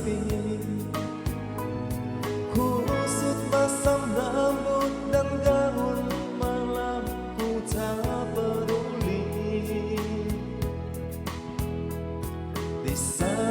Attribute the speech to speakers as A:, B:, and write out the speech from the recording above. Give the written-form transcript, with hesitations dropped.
A: sepi. Kusut masam rambut dan gaun malam, ku tak peduli. Di sana